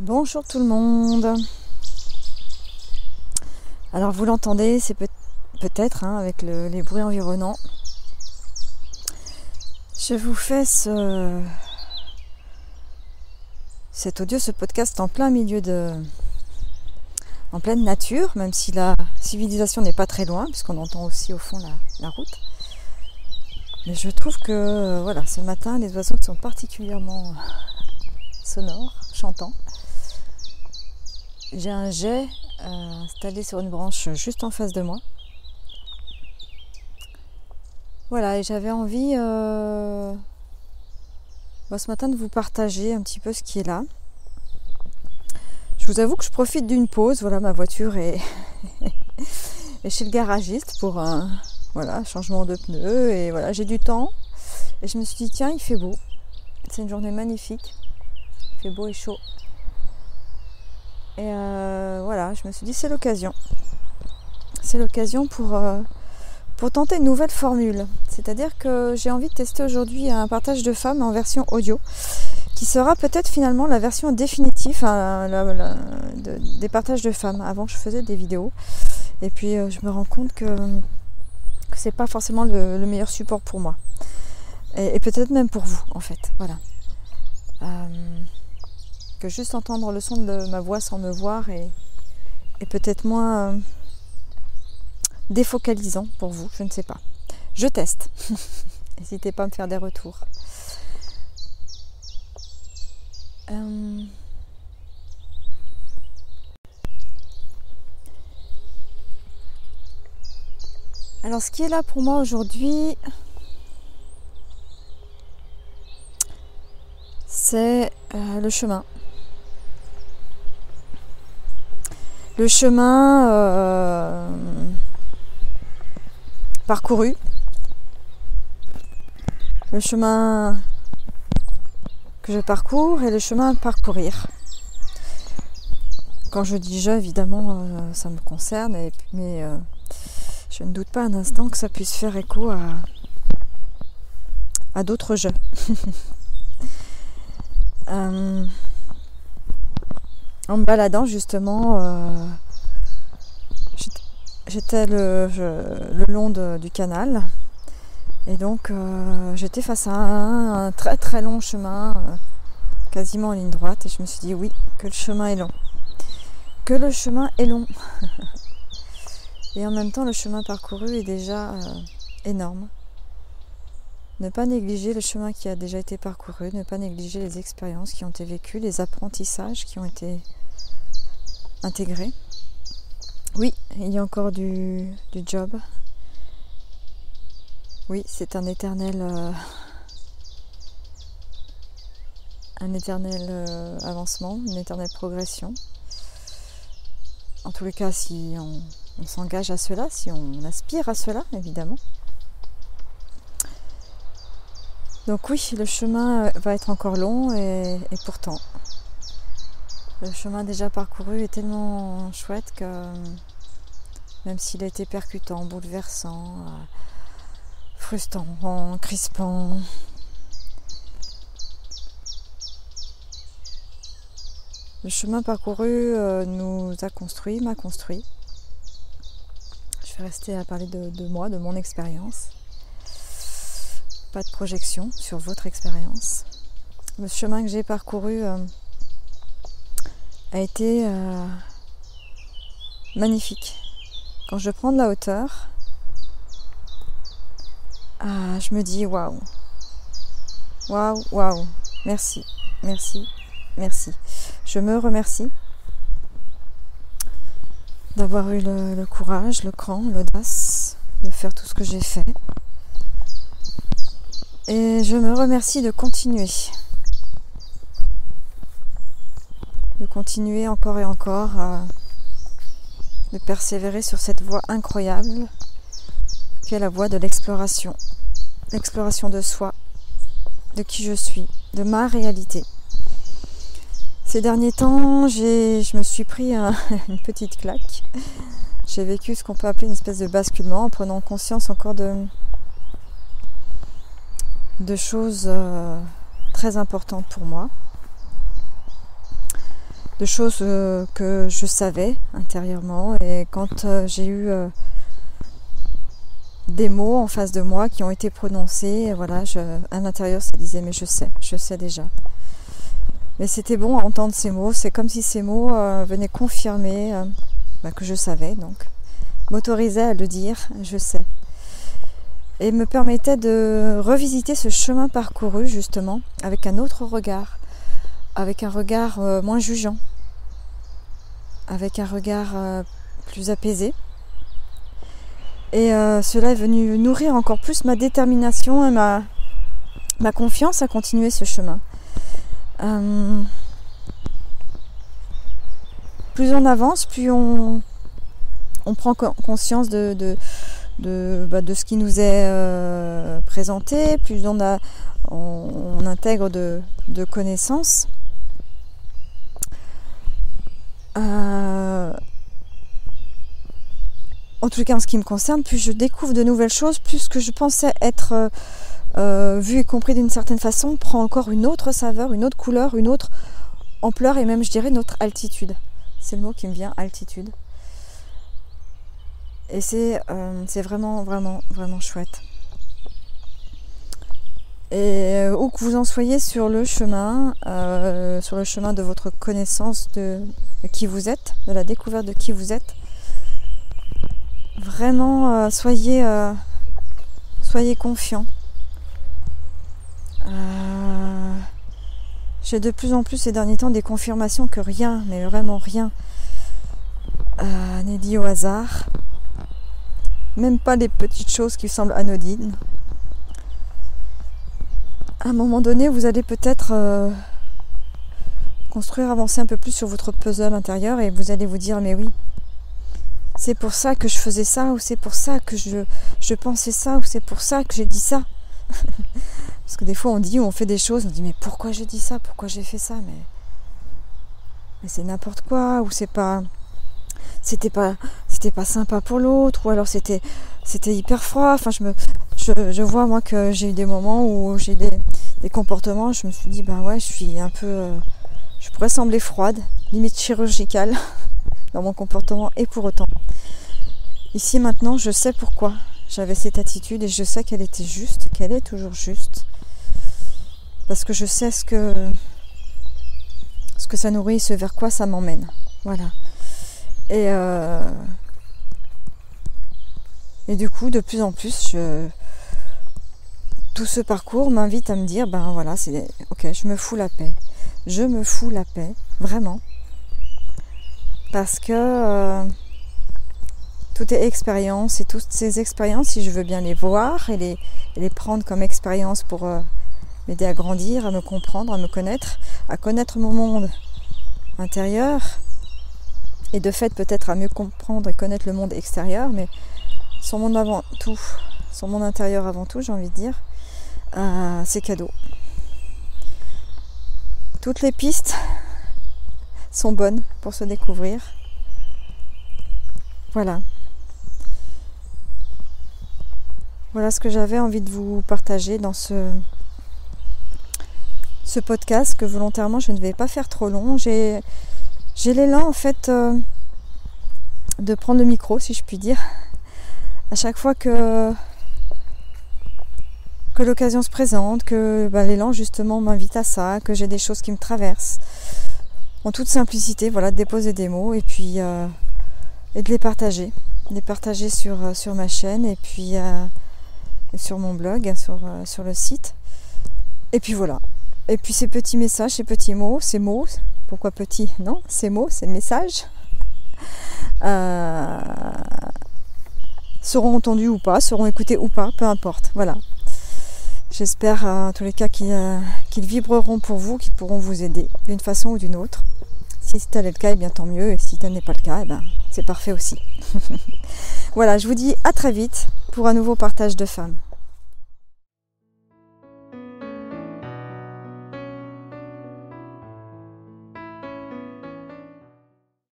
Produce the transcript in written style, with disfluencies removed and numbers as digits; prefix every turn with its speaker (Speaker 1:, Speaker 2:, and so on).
Speaker 1: Bonjour tout le monde. Alors vous l'entendez, c'est peut-être avec les bruits environnants. Je vous fais cet audio, ce podcast en plein milieu en pleine nature, même si la civilisation n'est pas très loin, puisqu'on entend aussi au fond la route. Mais je trouve que voilà, ce matin, les oiseaux sont particulièrement sonores, chantants. J'ai un geai installé sur une branche juste en face de moi. Voilà, et j'avais envie ce matin de vous partager un petit peu ce qui est là. Je vous avoue que je profite d'une pause. Voilà, ma voiture est chez le garagiste pour un changement de pneus. Et voilà, j'ai du temps. Et je me suis dit, tiens, il fait beau. C'est une journée magnifique. Il fait beau et chaud. Et voilà, je me suis dit, c'est l'occasion. C'est l'occasion pour tenter une nouvelle formule. C'est-à-dire que j'ai envie de tester aujourd'hui un partage de femmes en version audio, qui sera peut-être finalement la version définitive des partages de femmes. Avant, je faisais des vidéos. Et puis, je me rends compte que c'est pas forcément le meilleur support pour moi. Et peut-être même pour vous, en fait. Voilà. Que juste entendre le son de ma voix sans me voir est peut-être moins défocalisant pour vous, je ne sais pas. Je teste. N'hésitez pas à me faire des retours. Alors ce qui est là pour moi aujourd'hui, c'est le chemin. Le chemin parcouru, le chemin que je parcours et le chemin à parcourir. Quand je dis je, évidemment, ça me concerne, mais je ne doute pas un instant que ça puisse faire écho à d'autres jeux. En me baladant justement, j'étais le long du canal et donc j'étais face à un très très long chemin, quasiment en ligne droite, et je me suis dit oui, que le chemin est long. Que le chemin est long. Et en même temps, le chemin parcouru est déjà énorme. Ne pas négliger le chemin qui a déjà été parcouru, ne pas négliger les expériences qui ont été vécues, les apprentissages qui ont été intégrés. Oui, il y a encore du job. Oui, c'est un éternel avancement, une éternelle progression. En tous les cas, si on s'engage à cela, si on aspire à cela, évidemment. Donc oui, le chemin va être encore long et pourtant, le chemin déjà parcouru est tellement chouette que même s'il a été percutant, bouleversant, frustrant, crispant, le chemin parcouru nous a construit, m'a construit. Je vais rester à parler de moi, de mon expérience. Pas de projection sur votre expérience. Le chemin que j'ai parcouru a été magnifique. Quand je prends de la hauteur, je me dis waouh, waouh, waouh, merci, merci, merci. Je me remercie d'avoir eu le courage, le cran, l'audace de faire tout ce que j'ai fait. Et je me remercie de continuer encore et encore, de persévérer sur cette voie incroyable qui est la voie de l'exploration de soi, de qui je suis, de ma réalité. Ces derniers temps, je me suis pris une petite claque. J'ai vécu ce qu'on peut appeler une espèce de basculement en prenant conscience encore de choses très importantes pour moi. de choses que je savais intérieurement. Et quand j'ai eu des mots en face de moi qui ont été prononcés, voilà, à l'intérieur ça disait mais je sais déjà. Mais c'était bon à entendre ces mots, c'est comme si ces mots venaient confirmer que je savais, donc m'autorisaient à le dire, je sais. Et me permettaient de revisiter ce chemin parcouru justement avec un autre regard, avec un regard moins jugeant, avec un regard plus apaisé. Et cela est venu nourrir encore plus ma détermination et ma confiance à continuer ce chemin. Plus on avance, plus on prend conscience de ce qui nous est présenté, plus on intègre de connaissances. En tout cas en ce qui me concerne, plus je découvre de nouvelles choses, plus ce que je pensais être vu et compris d'une certaine façon prend encore une autre saveur, une autre couleur, une autre ampleur et même je dirais notre altitude. C'est le mot qui me vient, altitude. Et c'est vraiment, vraiment, vraiment chouette. Et où que vous en soyez sur le chemin de votre connaissance de qui vous êtes, de la découverte de qui vous êtes, vraiment soyez confiants. J'ai de plus en plus ces derniers temps des confirmations que rien, mais vraiment rien, n'est lié au hasard. Même pas les petites choses qui semblent anodines. À un moment donné, vous allez peut-être construire, avancer un peu plus sur votre puzzle intérieur et vous allez vous dire mais oui, c'est pour ça que je faisais ça, ou c'est pour ça que je pensais ça, ou c'est pour ça que j'ai dit ça. Parce que des fois on dit, on fait des choses, on dit mais pourquoi j'ai dit ça, pourquoi j'ai fait ça, mais c'est n'importe quoi, ou c'était pas sympa pour l'autre, ou alors c'était hyper froid. Enfin je vois moi que j'ai eu des moments où j'ai des comportements, je me suis dit ouais, je suis un peu je pourrais sembler froide, limite chirurgicale dans mon comportement, et pour autant ici maintenant je sais pourquoi j'avais cette attitude et je sais qu'elle était juste, qu'elle est toujours juste, parce que je sais ce que ça nourrit, ce vers quoi ça m'emmène. Voilà. Et du coup, de plus en plus, tout ce parcours m'invite à me dire, voilà, c'est ok, je me fous la paix. Je me fous la paix, vraiment. Parce que tout est expérience, et toutes ces expériences, si je veux bien les voir et les prendre comme expérience pour m'aider à grandir, à me comprendre, à me connaître, à connaître mon monde intérieur, et de fait peut-être à mieux comprendre et connaître le monde extérieur, mais son monde avant tout, son monde intérieur avant tout, j'ai envie de dire, c'est cadeau. Toutes les pistes sont bonnes pour se découvrir. Voilà. Voilà ce que j'avais envie de vous partager dans ce podcast, que volontairement je ne vais pas faire trop long. J'ai l'élan en fait de prendre le micro, si je puis dire, à chaque fois que l'occasion se présente, que l'élan justement m'invite à ça, que j'ai des choses qui me traversent. En toute simplicité, voilà, de déposer des mots et puis et de les partager sur ma chaîne et puis sur mon blog, sur le site. Et puis voilà. Et puis ces petits messages, ces petits mots, ces mots, pourquoi petits? Non, ces mots, ces messages seront entendus ou pas, seront écoutés ou pas, peu importe. Voilà. J'espère en tous les cas qu'ils vibreront pour vous, qu'ils pourront vous aider d'une façon ou d'une autre. Si tel est le cas, eh bien tant mieux. Et si tel n'est pas le cas, eh bien, c'est parfait aussi. Voilà, je vous dis à très vite pour un nouveau partage de femmes.